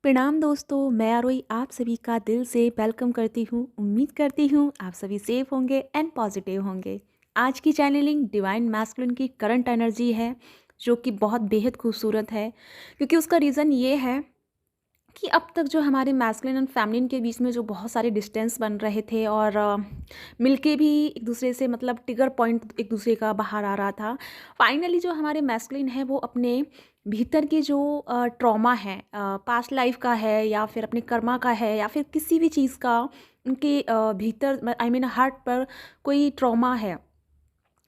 प्रणाम दोस्तों, मैं आरोही आप सभी का दिल से वेलकम करती हूँ। उम्मीद करती हूँ आप सभी सेफ होंगे एंड पॉजिटिव होंगे। आज की चैनलिंग डिवाइन मैस्कुलिन की करंट एनर्जी है, जो कि बहुत बेहद खूबसूरत है। क्योंकि उसका रीज़न ये है कि अब तक जो हमारे मैस्कुलिन एंड फेमिनिन के बीच में जो बहुत सारे डिस्टेंस बन रहे थे और मिलके भी एक दूसरे से मतलब ट्रिगर पॉइंट एक दूसरे का बाहर आ रहा था। फाइनली जो हमारे मैस्कुलिन है वो अपने भीतर की जो ट्रॉमा है, पास्ट लाइफ का है या फिर अपने कर्मा का है या फिर किसी भी चीज़ का उनके भीतर आई मीन हार्ट पर कोई ट्रॉमा है,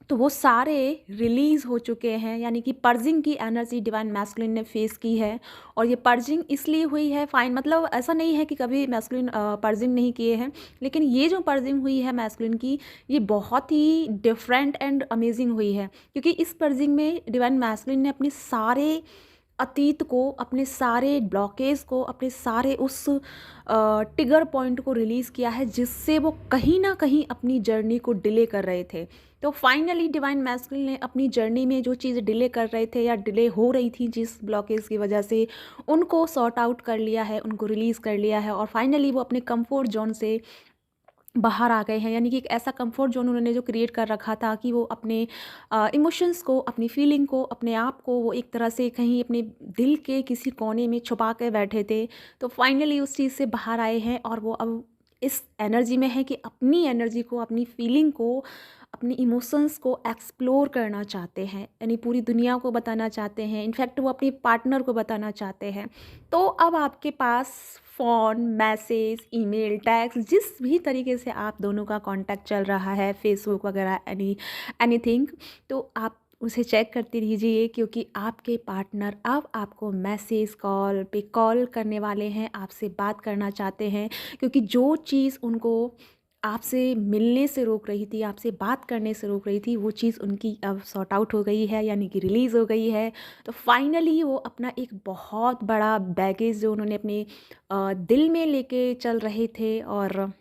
तो वो सारे रिलीज़ हो चुके हैं। यानी कि पर्जिंग की एनर्जी डिवाइन मैस्कुलिन ने फेस की है। और ये पर्जिंग इसलिए हुई है, फाइन मतलब ऐसा नहीं है कि कभी मैस्कुलिन पर्जिंग नहीं किए हैं, लेकिन ये जो पर्जिंग हुई है मैस्कुलिन की, ये बहुत ही डिफरेंट एंड अमेजिंग हुई है। क्योंकि इस पर्जिंग में डिवाइन मैस्कुलिन ने अपने सारे अतीत को, अपने सारे ब्लॉकेज को, अपने सारे उस ट्रिगर पॉइंट को रिलीज़ किया है, जिससे वो कहीं ना कहीं अपनी जर्नी को डिले कर रहे थे। तो फाइनली डिवाइन मैस्कुलिन ने अपनी जर्नी में जो चीज़ डिले कर रहे थे या डिले हो रही थी जिस ब्लॉकेज की वजह से, उनको सॉर्ट आउट कर लिया है, उनको रिलीज़ कर लिया है। और फाइनली वो अपने कंफर्ट जोन से बाहर आ गए हैं। यानी कि एक ऐसा कंफर्ट जोन उन्होंने जो क्रिएट कर रखा था कि वो अपने इमोशंस को, अपनी फीलिंग को, अपने आप को वो एक तरह से कहीं अपने दिल के किसी कोने में छुपा के बैठे थे। तो फाइनली उस चीज़ से बाहर आए हैं और वो अब इस एनर्जी में है कि अपनी एनर्जी को, अपनी फीलिंग को, अपनी इमोशंस को एक्सप्लोर करना चाहते हैं। यानी पूरी दुनिया को बताना चाहते हैं, इनफैक्ट वो अपने पार्टनर को बताना चाहते हैं। तो अब आपके पास फ़ोन, मैसेज, ईमेल, टेक्स्ट, जिस भी तरीके से आप दोनों का कांटेक्ट चल रहा है, फेसबुक वगैरह, एनीथिंग, तो आप उसे चेक करते रहिए। क्योंकि आपके पार्टनर अब आपको मैसेज, कॉल पे कॉल करने वाले हैं, आपसे बात करना चाहते हैं। क्योंकि जो चीज़ उनको आपसे मिलने से रोक रही थी, आपसे बात करने से रोक रही थी, वो चीज़ उनकी अब सॉर्ट आउट हो गई है, यानी कि रिलीज़ हो गई है। तो फाइनली वो अपना एक बहुत बड़ा बैगेज जो उन्होंने अपने दिल में लेके चल रहे थे और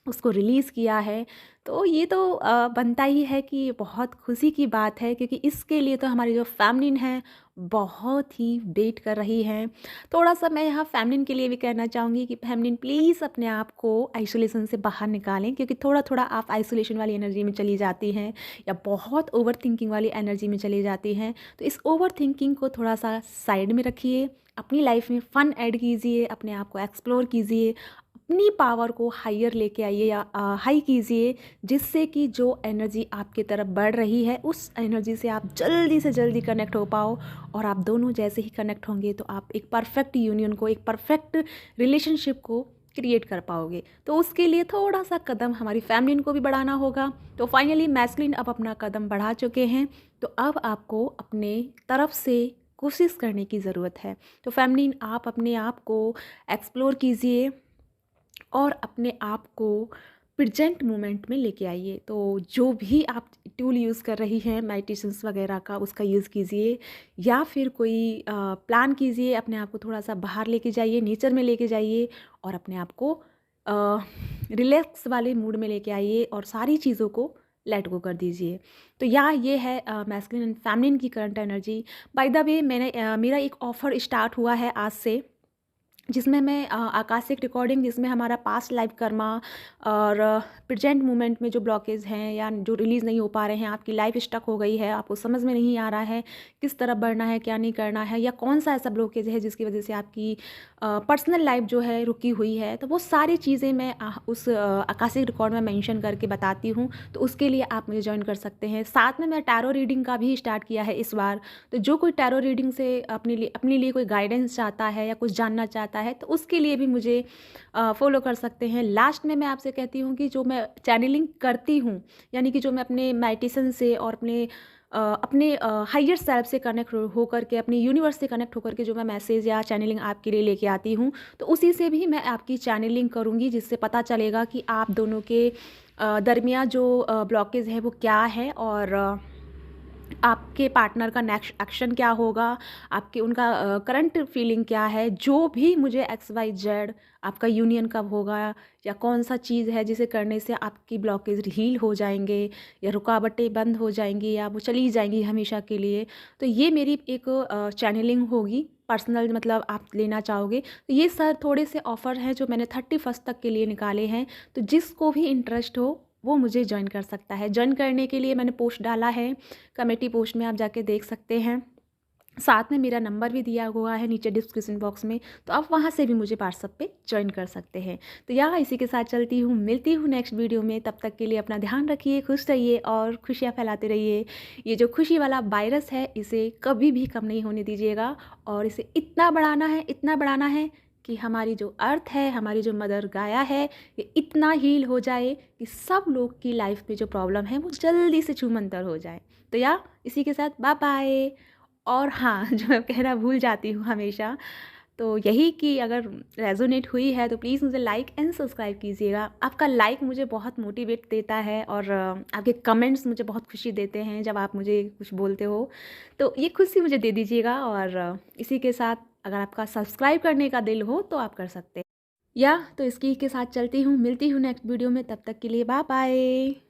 उसको रिलीज़ किया है। तो ये तो बनता ही है कि बहुत खुशी की बात है, क्योंकि इसके लिए तो हमारी जो फ़ेमिनिन है बहुत ही वेट कर रही हैं। थोड़ा-सा मैं यहाँ फ़ेमिनिन के लिए भी कहना चाहूँगी कि फ़ेमिनिन प्लीज़ अपने आप को आइसोलेशन से बाहर निकालें। क्योंकि थोड़ा-थोड़ा आप आइसोलेशन वाली एनर्जी में चली जाती हैं या बहुत ओवरथिंकिंग वाली एनर्जी में चली जाती हैं। तो इस ओवरथिंकिंग को थोड़ा-सा साइड में रखिए, अपनी लाइफ़ में फ़न ऐड कीजिए, अपने आप को एक्सप्लोर कीजिए, अपनी पावर को हायर लेके आइए या हाई कीजिए, जिससे कि जो एनर्जी आपकी तरफ बढ़ रही है उस एनर्जी से आप जल्दी से जल्दी कनेक्ट हो पाओ। और आप दोनों जैसे ही कनेक्ट होंगे तो आप एक परफेक्ट यूनियन को, एक परफेक्ट रिलेशनशिप को क्रिएट कर पाओगे। तो उसके लिए थोड़ा सा कदम हमारी फैमिली को भी बढ़ाना होगा। तो फाइनली मैस्कुलिन अब अपना कदम बढ़ा चुके हैं, तो अब आपको अपने तरफ से कोशिश करने की ज़रूरत है। तो फैमिली आप अपने आप को एक्सप्लोर कीजिए और अपने आप को प्रेजेंट मोमेंट में लेके आइए। तो जो भी आप टूल यूज़ कर रही हैं मेडिटेशंस वगैरह का, उसका यूज़ कीजिए या फिर कोई प्लान कीजिए, अपने आप को थोड़ा सा बाहर लेके जाइए, नेचर में लेके जाइए और अपने आप को रिलैक्स वाले मूड में लेके आइए और सारी चीज़ों को लेट गो कर दीजिए। तो ये है मैस्कुलिन एंड फेमिनिन की current energy. By the way मेरा एक ऑफ़र स्टार्ट हुआ है आज से, जिसमें मैं आकाशिक रिकॉर्डिंग, जिसमें हमारा पास्ट लाइफ कर्मा और प्रेजेंट मोमेंट में जो ब्लॉकेज हैं या जो रिलीज़ नहीं हो पा रहे हैं, आपकी लाइफ स्टक हो गई है, आपको समझ में नहीं आ रहा है किस तरफ बढ़ना है, क्या नहीं करना है, या कौन सा ऐसा ब्लॉकेज है जिसकी वजह से आपकी पर्सनल लाइफ जो है रुकी हुई है, तो वो सारी चीज़ें मैं उस आकाशिक रिकॉर्ड में मेंशन करके बताती हूँ। तो उसके लिए आप मुझे ज्वाइन कर सकते हैं। साथ में मैं टैरो रीडिंग का भी स्टार्ट किया है इस बार। तो जो कोई टैरो रीडिंग से अपने लिए कोई गाइडेंस चाहता है या कुछ जानना चाहता है, तो उसके लिए भी मुझे फॉलो कर सकते हैं। लास्ट में मैं आपसे कहती हूँ कि जो मैं चैनलिंग करती हूँ, यानी कि जो मैं अपने मेडिटेशन से और अपने हायर सेल्फ से कनेक्ट होकर के, अपनी यूनिवर्स से कनेक्ट होकर के जो मैं मैसेज या चैनलिंग आपके लिए लेके आती हूँ, तो उसी से भी मैं आपकी चैनलिंग करूँगी, जिससे पता चलेगा कि आप दोनों के दरमियाँ जो ब्लॉकेज है वो क्या है और आपके पार्टनर का नेक्स्ट एक्शन क्या होगा, आपके उनका करंट फीलिंग क्या है, जो भी मुझे XYZ आपका यूनियन कब होगा या कौन सा चीज़ है जिसे करने से आपकी ब्लॉकेज हील हो जाएंगे या रुकावटें बंद हो जाएंगी या वो चली जाएंगी हमेशा के लिए। तो ये मेरी एक चैनलिंग होगी पर्सनल मतलब आप लेना चाहोगे तो ये सर थोड़े से ऑफ़र हैं जो मैंने 31 तक के लिए निकाले हैं। तो जिसको भी इंटरेस्ट हो वो मुझे जॉइन कर सकता है। जॉइन करने के लिए मैंने पोस्ट डाला है, कमेटी पोस्ट में आप जाके देख सकते हैं। साथ में मेरा नंबर भी दिया हुआ है नीचे डिस्क्रिप्शन बॉक्स में, तो आप वहाँ से भी मुझे व्हाट्सएप पे ज्वाइन कर सकते हैं। तो यहाँ इसी के साथ चलती हूँ, मिलती हूँ नेक्स्ट वीडियो में। तब तक के लिए अपना ध्यान रखिए, खुश रहिए और खुशियाँ फैलाते रहिए। ये जो खुशी वाला वायरस है इसे कभी भी कम नहीं होने दीजिएगा, और इसे इतना बढ़ाना है कि हमारी जो अर्थ है, हमारी जो मदर गाया है, ये इतना हील हो जाए कि सब लोग की लाइफ में जो प्रॉब्लम है वो जल्दी से छूमंतर हो जाए। तो इसी के साथ बाय बाय। और हाँ, जो मैं कहना भूल जाती हूँ हमेशा, तो यही कि अगर रेजोनेट हुई है तो प्लीज़ मुझे लाइक एंड सब्सक्राइब कीजिएगा। आपका लाइक मुझे बहुत मोटिवेट देता है, और आपके कमेंट्स मुझे बहुत खुशी देते हैं जब आप मुझे कुछ बोलते हो, तो ये खुशी मुझे दे दीजिएगा। और इसी के साथ अगर आपका सब्सक्राइब करने का दिल हो तो आप कर सकते हैं। तो इसकी के साथ चलती हूँ, मिलती हूँ नेक्स्ट वीडियो में। तब तक के लिए बाय बाय।